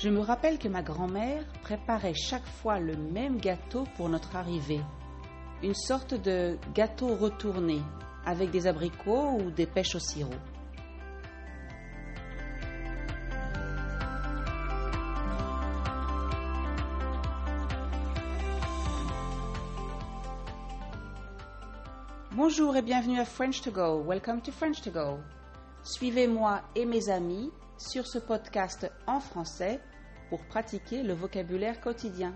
Je me rappelle que ma grand-mère préparait chaque fois le même gâteau pour notre arrivée. Une sorte de gâteau retourné, avec des abricots ou des pêches au sirop. Bonjour et bienvenue à French to Go. Welcome to French to Go. Suivez-moi et mes amis sur ce podcast en français pour pratiquer le vocabulaire quotidien.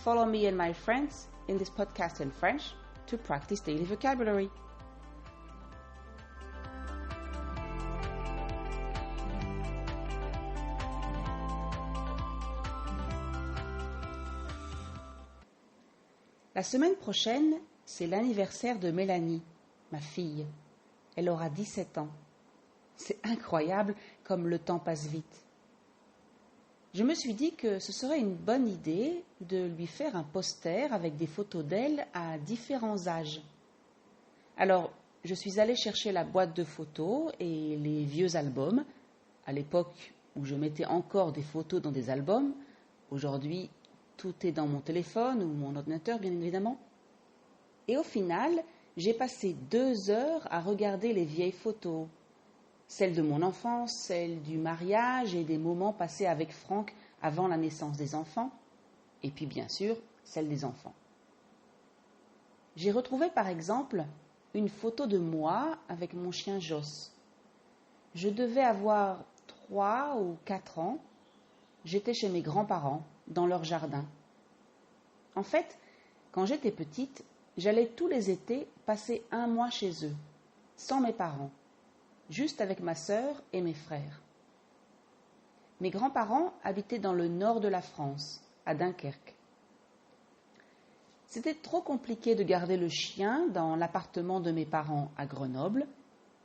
Follow me and my friends in this podcast in French to practice daily vocabulary. La semaine prochaine, c'est l'anniversaire de Mélanie, ma fille. Elle aura 17 ans. C'est incroyable comme le temps passe vite. Je me suis dit que ce serait une bonne idée de lui faire un poster avec des photos d'elle à différents âges. Alors, je suis allée chercher la boîte de photos et les vieux albums, à l'époque où je mettais encore des photos dans des albums. Aujourd'hui, tout est dans mon téléphone ou mon ordinateur, bien évidemment. Et au final, j'ai passé 2 heures à regarder les vieilles photos. Celles de mon enfance, celles du mariage et des moments passés avec Franck avant la naissance des enfants, et puis bien sûr, celles des enfants. J'ai retrouvé par exemple une photo de moi avec mon chien Joss. Je devais avoir 3 ou 4 ans. J'étais chez mes grands-parents, dans leur jardin. En fait, quand j'étais petite, j'allais tous les étés passer 1 mois chez eux, sans mes parents, juste avec ma sœur et mes frères. Mes grands-parents habitaient dans le nord de la France, à Dunkerque. C'était trop compliqué de garder le chien dans l'appartement de mes parents à Grenoble,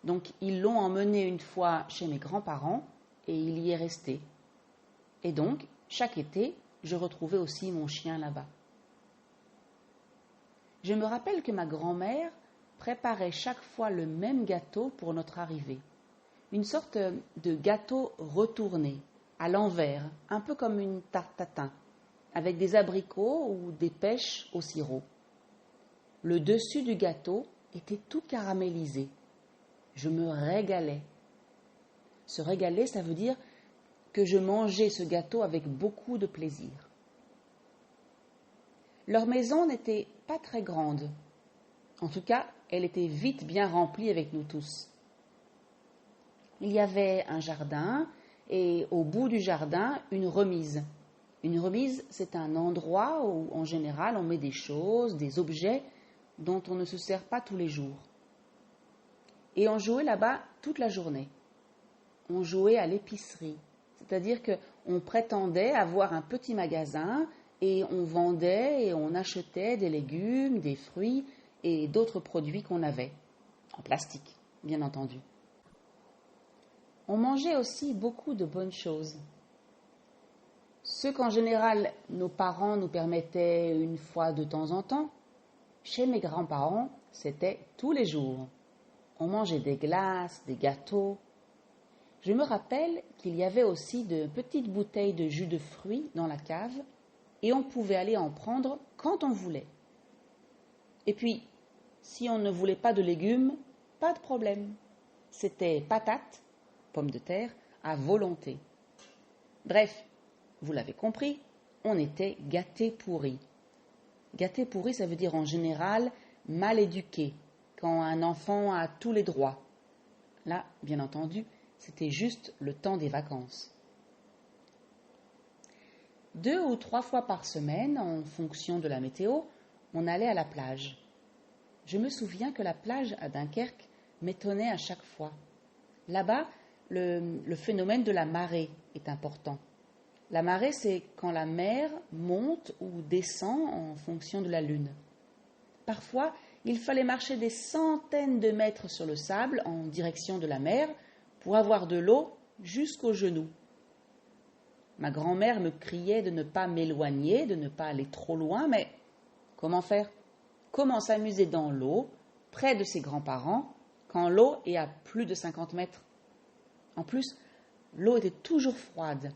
donc ils l'ont emmené une fois chez mes grands-parents et il y est resté. Et donc, chaque été, je retrouvais aussi mon chien là-bas. Je me rappelle que ma grand-mère préparait chaque fois le même gâteau pour notre arrivée. Une sorte de gâteau retourné, à l'envers, un peu comme une tarte tatin, avec des abricots ou des pêches au sirop. Le dessus du gâteau était tout caramélisé. Je me régalais. Se régaler, ça veut dire que je mangeais ce gâteau avec beaucoup de plaisir. Leur maison n'était pas très grande. En tout cas, elle était vite bien remplie avec nous tous. Il y avait un jardin et au bout du jardin, une remise. Une remise, c'est un endroit où, en général, on met des choses, des objets dont on ne se sert pas tous les jours. Et on jouait là-bas toute la journée. On jouait à l'épicerie, c'est-à-dire qu'on prétendait avoir un petit magasin et on vendait et on achetait des légumes, des fruits et d'autres produits qu'on avait, en plastique, bien entendu. On mangeait aussi beaucoup de bonnes choses. Ce qu'en général nos parents nous permettaient une fois de temps en temps, chez mes grands-parents, c'était tous les jours. On mangeait des glaces, des gâteaux. Je me rappelle qu'il y avait aussi de petites bouteilles de jus de fruits dans la cave et on pouvait aller en prendre quand on voulait. Et puis, si on ne voulait pas de légumes, pas de problème. C'était patates, pommes de terre, à volonté. Bref, vous l'avez compris, on était gâtés pourris. Gâtés pourris, ça veut dire en général mal éduqué, quand un enfant a tous les droits. Là, bien entendu, c'était juste le temps des vacances. 2 ou 3 fois par semaine, en fonction de la météo, on allait à la plage. Je me souviens que la plage à Dunkerque m'étonnait à chaque fois. Là-bas, le phénomène de la marée est important. La marée, c'est quand la mer monte ou descend en fonction de la lune. Parfois, il fallait marcher des centaines de mètres sur le sable en direction de la mer pour avoir de l'eau jusqu'aux genoux. Ma grand-mère me criait de ne pas m'éloigner, de ne pas aller trop loin, mais comment faire ? Comment s'amuser dans l'eau, près de ses grands-parents, quand l'eau est à plus de 50 mètres ? En plus, l'eau était toujours froide.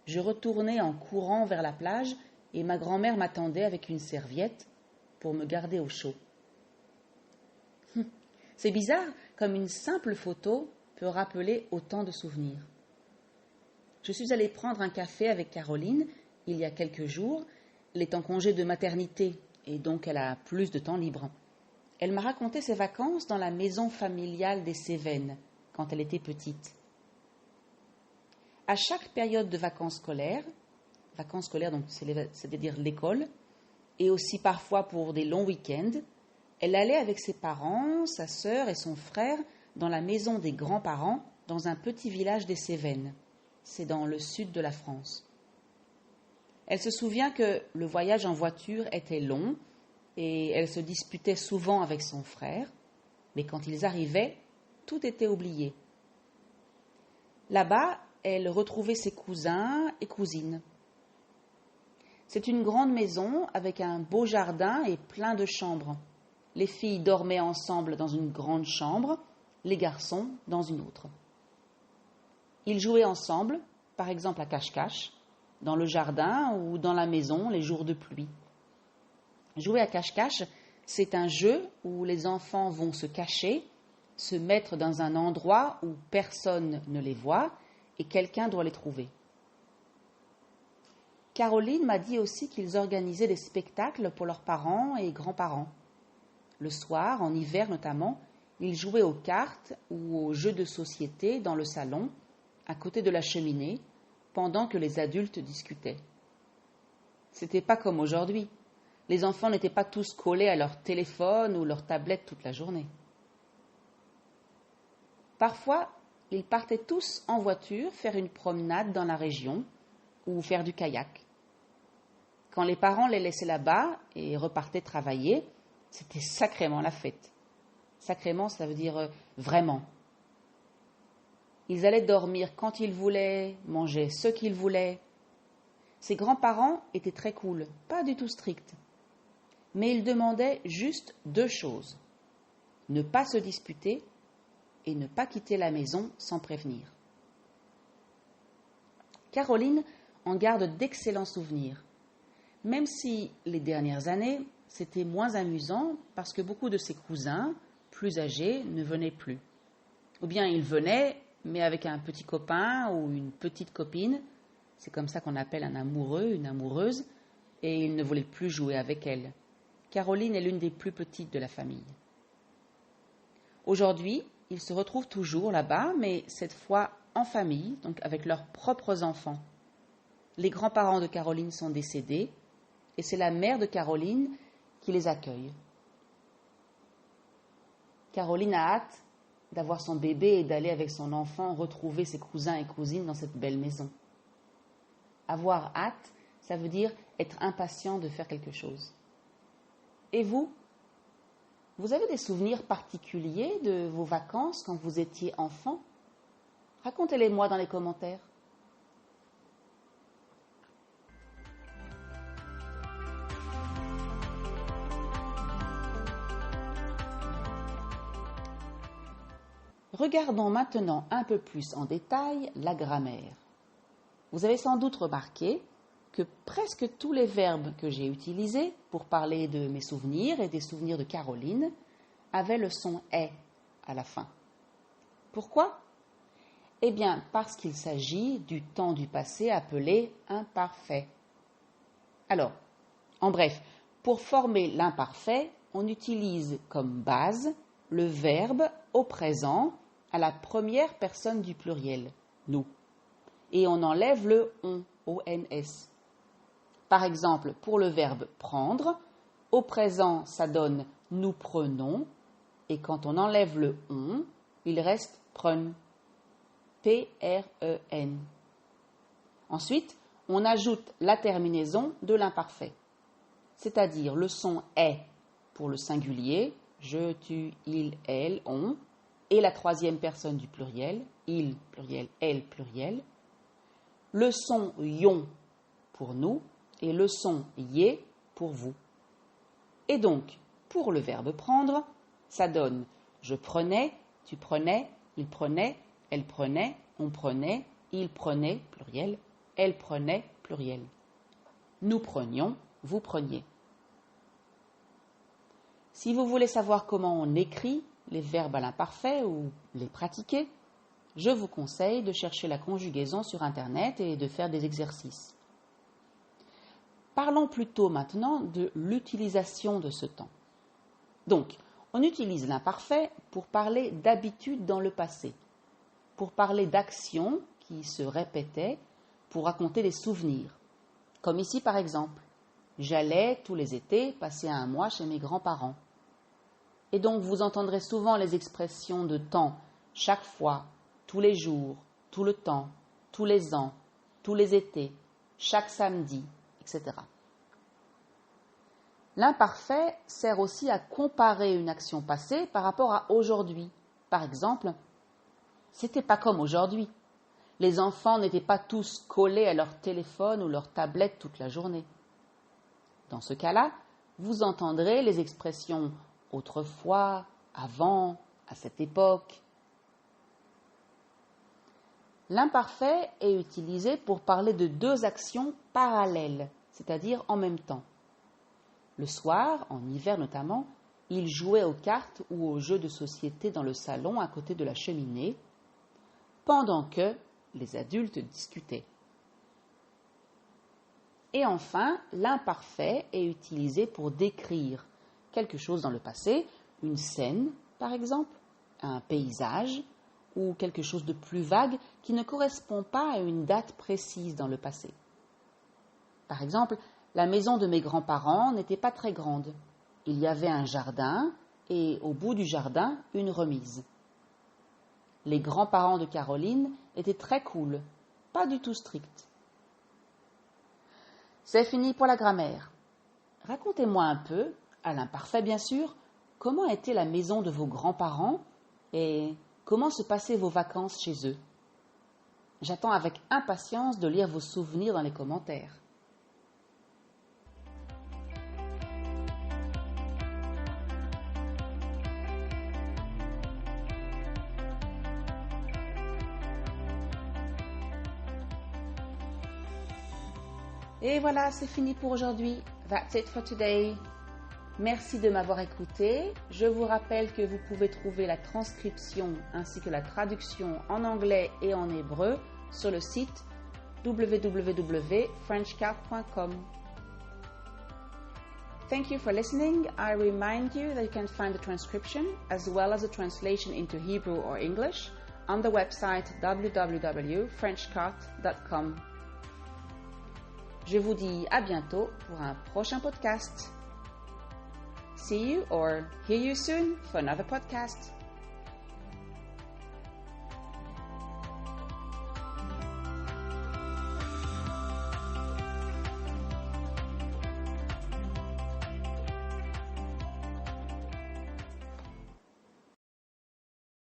je retournais en courant vers la plage et ma grand-mère m'attendait avec une serviette pour me garder au chaud. C'est bizarre comme une simple photo peut rappeler autant de souvenirs. Je suis allée prendre un café avec Caroline il y a quelques jours. Elle est en congé de maternité et donc elle a plus de temps libre. Elle m'a raconté ses vacances dans la maison familiale des Cévennes quand elle était petite. À chaque période de vacances scolaires donc c'est-à-dire l'école, et aussi parfois pour des longs week-ends, elle allait avec ses parents, sa sœur et son frère dans la maison des grands-parents dans un petit village des Cévennes. C'est dans le sud de la France. Elle se souvient que le voyage en voiture était long et elle se disputait souvent avec son frère, mais quand ils arrivaient, tout était oublié. Là-bas, elle retrouvait ses cousins et cousines. C'est une grande maison avec un beau jardin et plein de chambres. Les filles dormaient ensemble dans une grande chambre, les garçons dans une autre. Ils jouaient ensemble, par exemple à cache-cache, dans le jardin ou dans la maison les jours de pluie. Jouer à cache-cache, c'est un jeu où les enfants vont se cacher, se mettre dans un endroit où personne ne les voit et quelqu'un doit les trouver. Caroline m'a dit aussi qu'ils organisaient des spectacles pour leurs parents et grands-parents. Le soir, en hiver notamment, ils jouaient aux cartes ou aux jeux de société dans le salon, à côté de la cheminée, pendant que les adultes discutaient. C'était pas comme aujourd'hui. Les enfants n'étaient pas tous collés à leur téléphone ou leur tablette toute la journée. Parfois, ils partaient tous en voiture faire une promenade dans la région ou faire du kayak. Quand les parents les laissaient là-bas et repartaient travailler, c'était sacrément la fête. Sacrément, ça veut dire vraiment. Ils allaient dormir quand ils voulaient, manger ce qu'ils voulaient. Ses grands-parents étaient très cool, pas du tout stricts. Mais ils demandaient juste 2 choses. Ne pas se disputer et ne pas quitter la maison sans prévenir. Caroline en garde d'excellents souvenirs, même si les dernières années, c'était moins amusant parce que beaucoup de ses cousins, plus âgés, ne venaient plus. Ou bien ils venaient, mais avec un petit copain ou une petite copine, c'est comme ça qu'on appelle un amoureux, une amoureuse, et ils ne voulaient plus jouer avec elle. Caroline est l'une des plus petites de la famille. Aujourd'hui, ils se retrouvent toujours là-bas, mais cette fois en famille, donc avec leurs propres enfants. Les grands-parents de Caroline sont décédés, et c'est la mère de Caroline qui les accueille. Caroline a hâte d'avoir son bébé et d'aller avec son enfant retrouver ses cousins et cousines dans cette belle maison. Avoir hâte, ça veut dire être impatient de faire quelque chose. Et vous? Vous avez des souvenirs particuliers de vos vacances quand vous étiez enfant? Racontez-les-moi dans les commentaires. Regardons maintenant un peu plus en détail la grammaire. Vous avez sans doute remarqué que presque tous les verbes que j'ai utilisés pour parler de mes souvenirs et des souvenirs de Caroline avaient le son « est » à la fin. Pourquoi? Eh bien, parce qu'il s'agit du temps du passé appelé imparfait. Alors, en bref, pour former l'imparfait, on utilise comme base le verbe au présent à la première personne du pluriel, nous. Et on enlève le on, O-N-S. Par exemple, pour le verbe prendre, au présent, ça donne nous prenons, et quand on enlève le on, il reste prenne, P-R-E-N. Ensuite, on ajoute la terminaison de l'imparfait, c'est-à-dire le son est pour le singulier, je, tu, il, elle, on, et la troisième personne du pluriel, il, pluriel, elle, pluriel, le son yon pour nous et le son yé pour vous. Et donc, pour le verbe prendre, ça donne je prenais, tu prenais, il prenait, elle prenait, on prenait, il prenait, pluriel, Elle prenait, pluriel. Nous prenions, vous preniez. Si vous voulez savoir comment on écrit les verbes à l'imparfait ou les pratiquer, je vous conseille de chercher la conjugaison sur Internet et de faire des exercices. Parlons plutôt maintenant de l'utilisation de ce temps. Donc, on utilise l'imparfait pour parler d'habitude dans le passé, pour parler d'actions qui se répétaient, pour raconter des souvenirs. Comme ici par exemple, j'allais tous les étés passer un mois chez mes grands-parents. Et donc vous entendrez souvent les expressions de temps, chaque fois, tous les jours, tout le temps, tous les ans, tous les étés, chaque samedi, etc. L'imparfait sert aussi à comparer une action passée par rapport à aujourd'hui. Par exemple, c'était pas comme aujourd'hui. Les enfants n'étaient pas tous collés à leur téléphone ou leur tablette toute la journée. Dans ce cas-là, vous entendrez les expressions autrefois, avant, à cette époque. L'imparfait est utilisé pour parler de deux actions parallèles, c'est-à-dire en même temps. Le soir, en hiver notamment, ils jouaient aux cartes ou aux jeux de société dans le salon à côté de la cheminée, pendant que les adultes discutaient. Et enfin, l'imparfait est utilisé pour décrire quelque chose dans le passé, une scène par exemple, un paysage ou quelque chose de plus vague qui ne correspond pas à une date précise dans le passé. Par exemple, la maison de mes grands-parents n'était pas très grande. Il y avait un jardin et au bout du jardin, une remise. Les grands-parents de Caroline étaient très cool, pas du tout stricts. C'est fini pour la grammaire. Racontez-moi un peu, à l'imparfait bien sûr, comment était la maison de vos grands-parents et comment se passaient vos vacances chez eux. J'attends avec impatience de lire vos souvenirs dans les commentaires. Et voilà, c'est fini pour aujourd'hui. That's it for today. Merci de m'avoir écouté. Je vous rappelle que vous pouvez trouver la transcription ainsi que la traduction en anglais et en hébreu sur le site www.frenchcart.com. Thank you for listening. I remind you that you can find the transcription as well as a translation into Hebrew or English on the website www.frenchcart.com. Je vous dis à bientôt pour un prochain podcast. See you or hear you soon for another podcast.